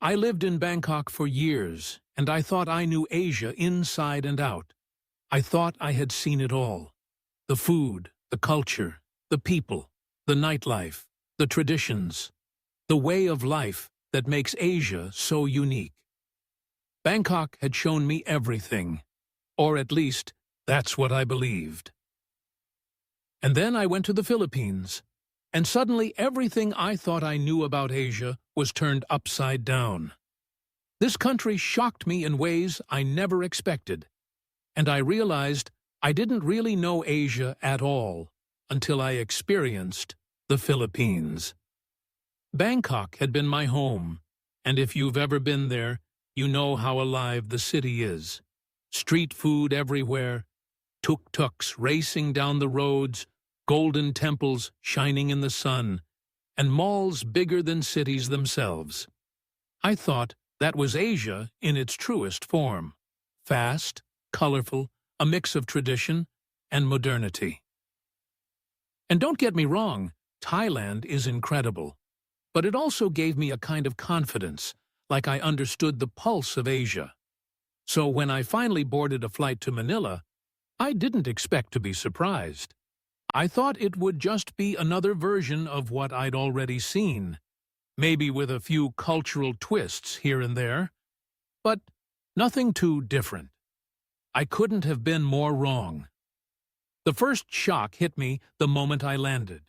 I lived in Bangkok for years, and I thought I knew Asia inside and out. I thought I had seen it all. The food, the culture, the people, the nightlife, the traditions, the way of life that makes Asia so unique. Bangkok had shown me everything, or at least, that's what I believed. And then I went to the Philippines, and suddenly everything I thought I knew about Asia was turned upside down. This country shocked me in ways I never expected, and I realized I didn't really know Asia at all until I experienced the Philippines. Bangkok had been my home, and if you've ever been there, you know how alive the city is. Street food everywhere, tuk-tuks racing down the roads, golden temples shining in the sun, and malls bigger than cities themselves. I thought that was Asia in its truest form. Fast, colorful, a mix of tradition and modernity. And don't get me wrong, Thailand is incredible. But it also gave me a kind of confidence, like I understood the pulse of Asia. So when I finally boarded a flight to Manila, I didn't expect to be surprised. I thought it would just be another version of what I'd already seen, maybe with a few cultural twists here and there, but nothing too different. I couldn't have been more wrong. The first shock hit me the moment I landed.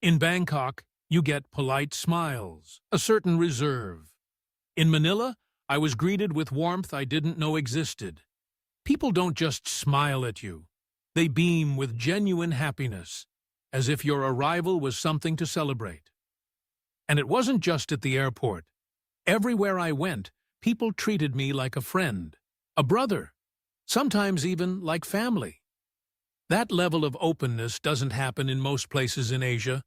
In Bangkok, you get polite smiles, a certain reserve. In Manila, I was greeted with warmth I didn't know existed. People don't just smile at you. They beam with genuine happiness, as if your arrival was something to celebrate. And it wasn't just at the airport. Everywhere I went, people treated me like a friend, a brother, sometimes even like family. That level of openness doesn't happen in most places in Asia,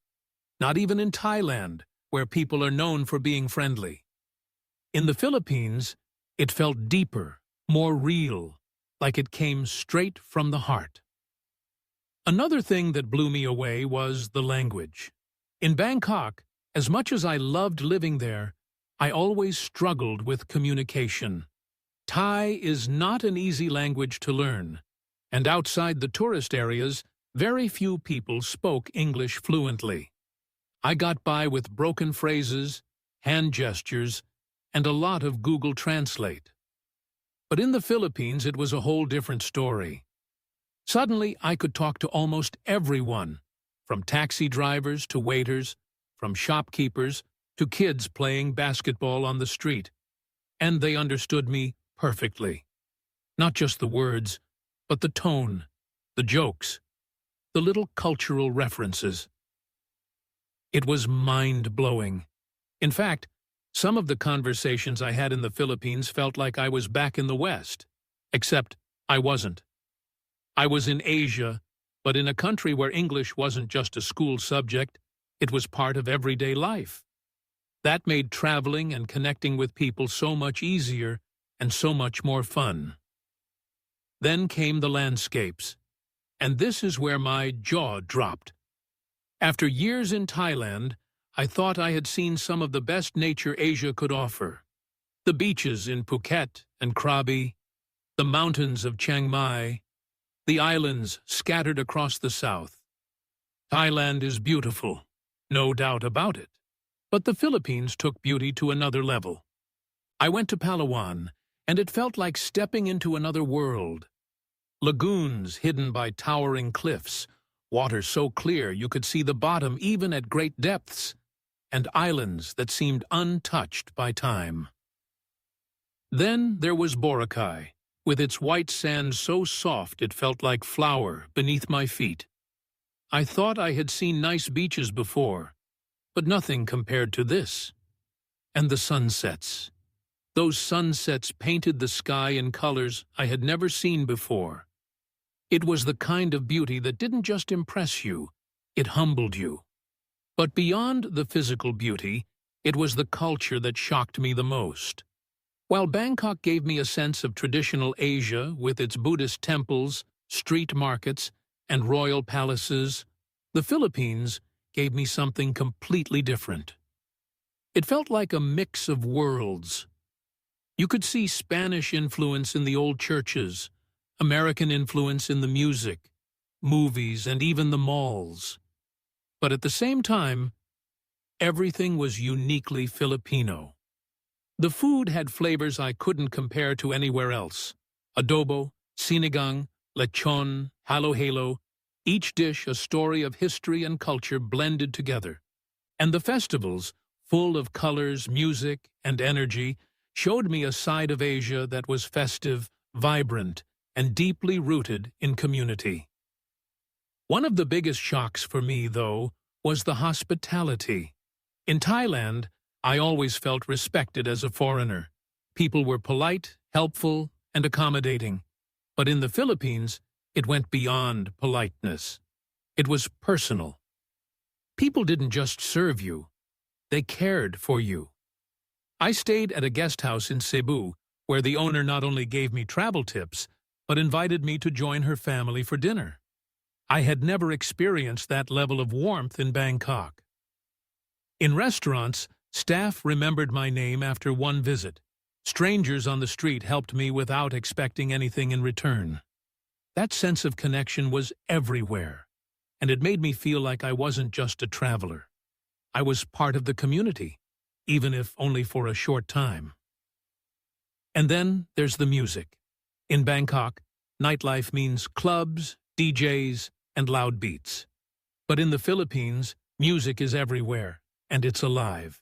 not even in Thailand, where people are known for being friendly. In the Philippines, it felt deeper, more real, like it came straight from the heart. Another thing that blew me away was the language. In Bangkok, as much as I loved living there, I always struggled with communication. Thai is not an easy language to learn, and outside the tourist areas, very few people spoke English fluently. I got by with broken phrases, hand gestures, and a lot of Google Translate. But in the Philippines, it was a whole different story. Suddenly, I could talk to almost everyone, from taxi drivers to waiters, from shopkeepers to kids playing basketball on the street. And they understood me perfectly. Not just the words, but the tone, the jokes, the little cultural references. It was mind-blowing. In fact, some of the conversations I had in the Philippines felt like I was back in the West, except I wasn't. I was in Asia, but in a country where English wasn't just a school subject, it was part of everyday life. That made traveling and connecting with people so much easier and so much more fun. Then came the landscapes, and this is where my jaw dropped. After years in Thailand, I thought I had seen some of the best nature Asia could offer. The beaches in Phuket and Krabi, the mountains of Chiang Mai, the islands scattered across the south. Thailand is beautiful, no doubt about it. But the Philippines took beauty to another level. I went to Palawan, and it felt like stepping into another world. Lagoons hidden by towering cliffs, water so clear you could see the bottom even at great depths, and islands that seemed untouched by time. Then there was Boracay, with its white sand so soft it felt like flour beneath my feet. I thought I had seen nice beaches before, but nothing compared to this. And the sunsets. Those sunsets painted the sky in colors I had never seen before. It was the kind of beauty that didn't just impress you, it humbled you. But beyond the physical beauty, it was the culture that shocked me the most. While Bangkok gave me a sense of traditional Asia with its Buddhist temples, street markets, and royal palaces, the Philippines gave me something completely different. It felt like a mix of worlds. You could see Spanish influence in the old churches, American influence in the music, movies, and even the malls. But at the same time, everything was uniquely Filipino. The food had flavors I couldn't compare to anywhere else. Adobo, sinigang, lechon, halo-halo, each dish a story of history and culture blended together. And the festivals, full of colors, music, and energy, showed me a side of Asia that was festive, vibrant, and deeply rooted in community. One of the biggest shocks for me, though, was the hospitality. In Thailand, I always felt respected as a foreigner. People were polite, helpful, and accommodating. But in the Philippines, it went beyond politeness. It was personal. People didn't just serve you, they cared for you. I stayed at a guest house in Cebu, where the owner not only gave me travel tips, but invited me to join her family for dinner. I had never experienced that level of warmth in Bangkok. In restaurants, staff remembered my name after one visit. Strangers on the street helped me without expecting anything in return. That sense of connection was everywhere, and it made me feel like I wasn't just a traveler. I was part of the community, even if only for a short time. And then there's the music. In Bangkok, nightlife means clubs, DJs, and loud beats. But in the Philippines, music is everywhere, and it's alive.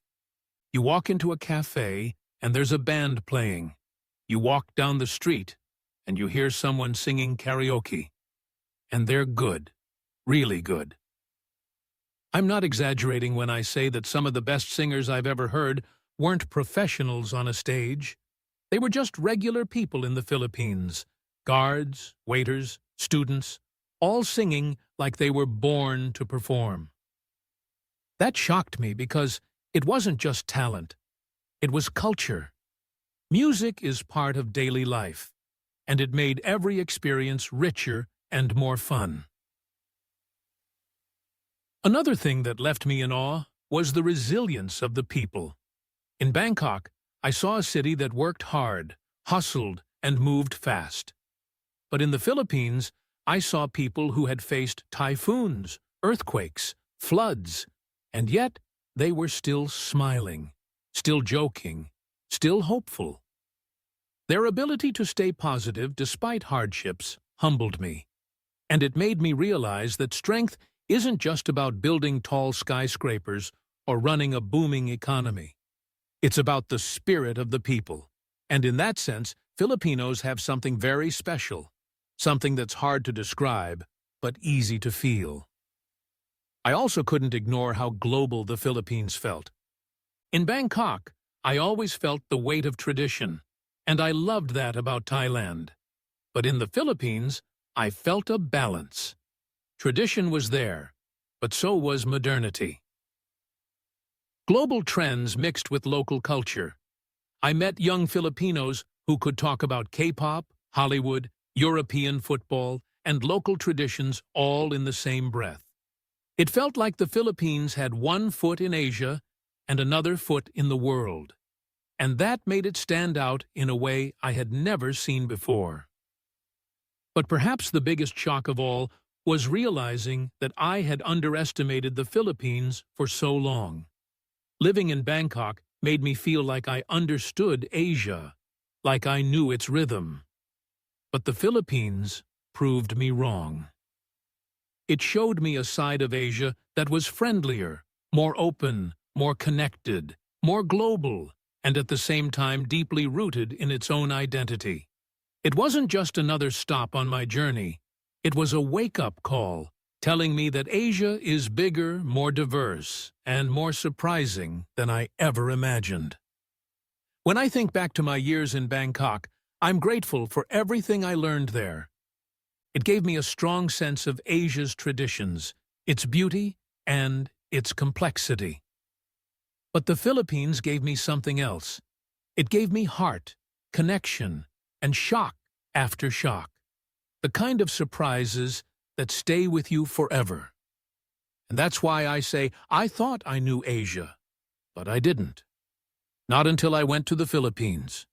You walk into a cafe, and there's a band playing. You walk down the street, and you hear someone singing karaoke. And they're good, really good. I'm not exaggerating when I say that some of the best singers I've ever heard weren't professionals on a stage. They were just regular people in the Philippines. Guards, waiters, students, all singing like they were born to perform. That shocked me because it wasn't just talent. It was culture. Music is part of daily life, and it made every experience richer and more fun. Another thing that left me in awe was the resilience of the people. In Bangkok, I saw a city that worked hard, hustled, and moved fast. But in the Philippines, I saw people who had faced typhoons, earthquakes, floods, and yet they were still smiling, still joking, still hopeful. Their ability to stay positive despite hardships humbled me, and it made me realize that strength isn't just about building tall skyscrapers or running a booming economy. It's about the spirit of the people, and in that sense, Filipinos have something very special, something that's hard to describe, but easy to feel. I also couldn't ignore how global the Philippines felt. In Bangkok, I always felt the weight of tradition, and I loved that about Thailand. But in the Philippines, I felt a balance. Tradition was there, but so was modernity. Global trends mixed with local culture. I met young Filipinos who could talk about K-pop, Hollywood, European football, and local traditions all in the same breath. It felt like the Philippines had one foot in Asia and another foot in the world, and that made it stand out in a way I had never seen before. But perhaps the biggest shock of all was realizing that I had underestimated the Philippines for so long. Living in Bangkok made me feel like I understood Asia, like I knew its rhythm. But the Philippines proved me wrong. It showed me a side of Asia that was friendlier, more open, more connected, more global, and at the same time deeply rooted in its own identity. It wasn't just another stop on my journey. It was a wake-up call, telling me that Asia is bigger, more diverse, and more surprising than I ever imagined. When I think back to my years in Bangkok, I'm grateful for everything I learned there. It gave me a strong sense of Asia's traditions, its beauty, and its complexity. But the Philippines gave me something else. It gave me heart, connection, and shock after shock. The kind of surprises that stay with you forever. And that's why I say I thought I knew Asia. But I didn't. Not until I went to the Philippines.